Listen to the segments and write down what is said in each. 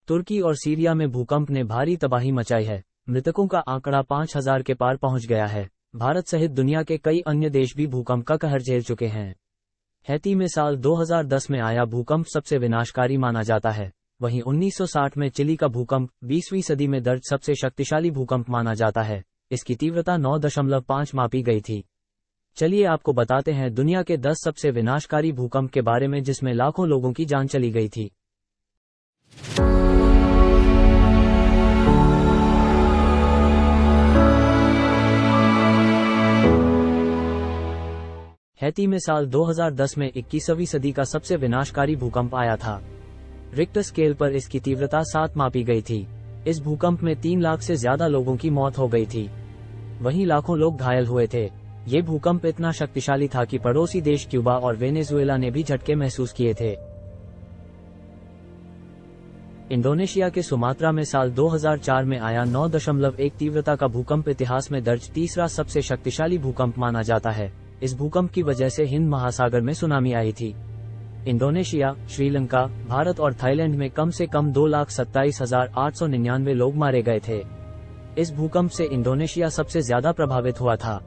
तुर्की और सीरिया में भूकंप ने भारी तबाही मचाई है। मृतकों का आंकड़ा 5000 के पार पहुंच गया है। भारत सहित दुनिया के कई अन्य देश भी भूकंप का कहर झेल चुके हैं। हैती में साल 2010 में आया भूकंप सबसे विनाशकारी माना जाता है। वहीं 1960 में चिली का भूकंप 20वीं सदी में दर्ज सबसे शक्तिशाली भूकंप माना जाता है। इसकी तीव्रता 9.5 मापी गई थी। चलिए आपको बताते हैं दुनिया के 10 सबसे विनाशकारी भूकंप के बारे में, जिसमें लाखों लोगों की जान चली गई थी। हैती में साल 2010 में 21वीं सदी का सबसे विनाशकारी भूकंप आया था। रिक्टर स्केल पर इसकी तीव्रता 7 मापी गई थी। इस भूकंप में 3 लाख से ज्यादा लोगों की मौत हो गई थी। वहीं लाखों लोग घायल हुए थे। ये भूकंप इतना शक्तिशाली था कि पड़ोसी देश क्यूबा और वेनेजुएला ने भी झटके महसूस किए थे। इंडोनेशिया के सुमात्रा में साल 2004 में आया 9.1 तीव्रता का भूकंप इतिहास में दर्ज तीसरा सबसे शक्तिशाली भूकंप माना जाता है। इस भूकंप की वजह से हिंद महासागर में सुनामी आई थी। इंडोनेशिया, श्रीलंका, भारत और थाईलैंड में कम से कम 2,27,899 लोग मारे गए थे। इस भूकंप से इंडोनेशिया सबसे ज्यादा प्रभावित हुआ था।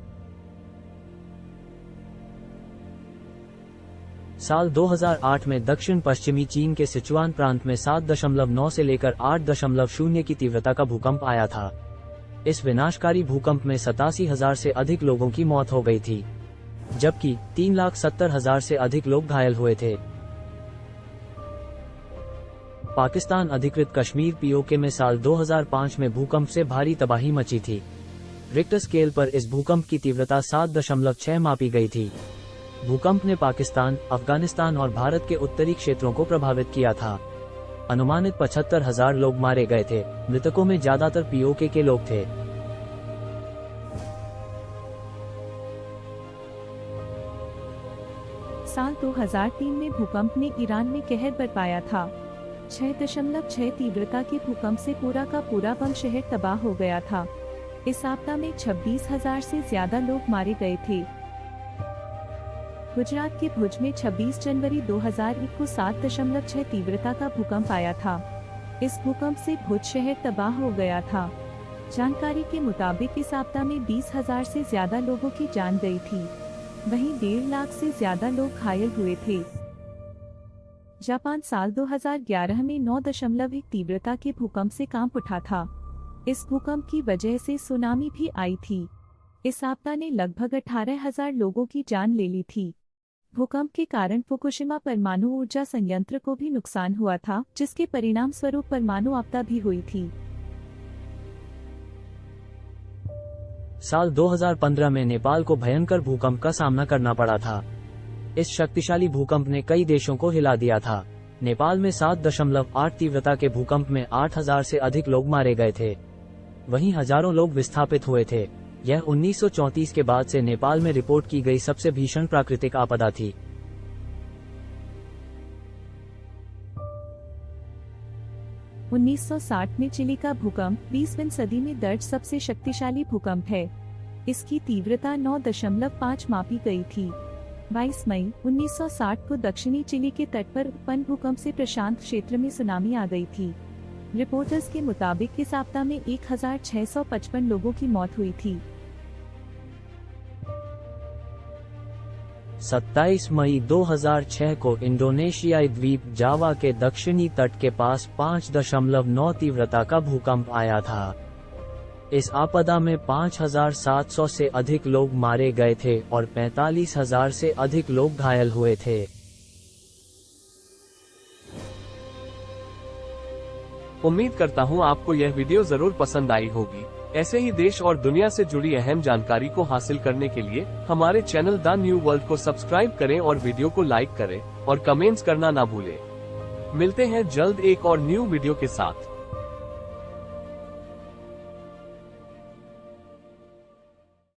साल 2008 में दक्षिण पश्चिमी चीन के सिचुआन प्रांत में 7.9 से लेकर 8.0 की तीव्रता का भूकंप आया था। इस विनाशकारी भूकंप में 87,000 से अधिक लोगों की मौत हो गई थी, जबकि 3,70,000 से अधिक लोग घायल हुए थे। पाकिस्तान अधिकृत कश्मीर पीओके में साल 2005 में भूकंप से भारी तबाही मची थी। रिक्टर स्केल पर इस भूकंप की तीव्रता 7.6 मापी गई थी। भूकंप ने पाकिस्तान, अफगानिस्तान और भारत के उत्तरी क्षेत्रों को प्रभावित किया था। अनुमानित 75,000 लोग मारे गए थे। मृतकों में ज्यादातर पीओके के लोग थे। साल 2003 में भूकंप ने ईरान में कहर बरपाया था। 6.6 तीव्रता के भूकंप से पूरा का पूरा बम शहर तबाह हो गया था। इस आपदा में 26,000 से ज्यादा लोग मारे गए थे। गुजरात के भुज में 26 जनवरी 2001 को 7.6 तीव्रता का भूकंप आया था। इस भूकंप से भुज शहर तबाह हो गया था। जानकारी के मुताबिक इस आपदा में 20,000 से ज्यादा लोगों की जान गई थी। वहीं 1.5 लाख से ज्यादा लोग घायल हुए थे। जापान साल 2011 में 9.1 तीव्रता के भूकंप से कांप उठा था। इस भूकंप की वजह से सुनामी भी आई थी। इस आपदा ने लगभग 18,000 लोगों की जान ले ली थी। भूकंप के कारण फुकुशिमा परमाणु ऊर्जा संयंत्र को भी नुकसान हुआ था, जिसके परिणाम स्वरूप परमाणु आपदा भी हुई थी। साल 2015 में नेपाल को भयंकर भूकंप का सामना करना पड़ा था। इस शक्तिशाली भूकंप ने कई देशों को हिला दिया था। नेपाल में 7.8 तीव्रता के भूकंप में 8,000 से अधिक लोग मारे गए थे। वहीं हजारों लोग विस्थापित हुए थे। यह 1934 के बाद से नेपाल में रिपोर्ट की गई सबसे भीषण प्राकृतिक आपदा थी। उन्नीस 1960 में चिली का भूकंप 20वीं सदी में दर्ज सबसे शक्तिशाली भूकंप है। इसकी तीव्रता 9.5 मापी गई थी। 22 मई 1960 को दक्षिणी चिली के तट पर उत्पन्न भूकंप से प्रशांत क्षेत्र में सुनामी आ गई थी। रिपोर्टर्स के मुताबिक इस आपदा में 1,655 लोगों की मौत हुई थी। 27 मई 2006 को इंडोनेशियाई द्वीप जावा के दक्षिणी तट के पास 5.9 तीव्रता का भूकंप आया था। इस आपदा में 5,700 से अधिक लोग मारे गए थे और 45,000 से अधिक लोग घायल हुए थे। उम्मीद करता हूँ आपको यह वीडियो जरूर पसंद आई होगी। ऐसे ही देश और दुनिया से जुड़ी अहम जानकारी को हासिल करने के लिए हमारे चैनल द न्यू वर्ल्ड को सब्सक्राइब करें और वीडियो को लाइक करें और कमेंट्स करना ना भूलें। मिलते हैं जल्द एक और न्यू वीडियो के साथ।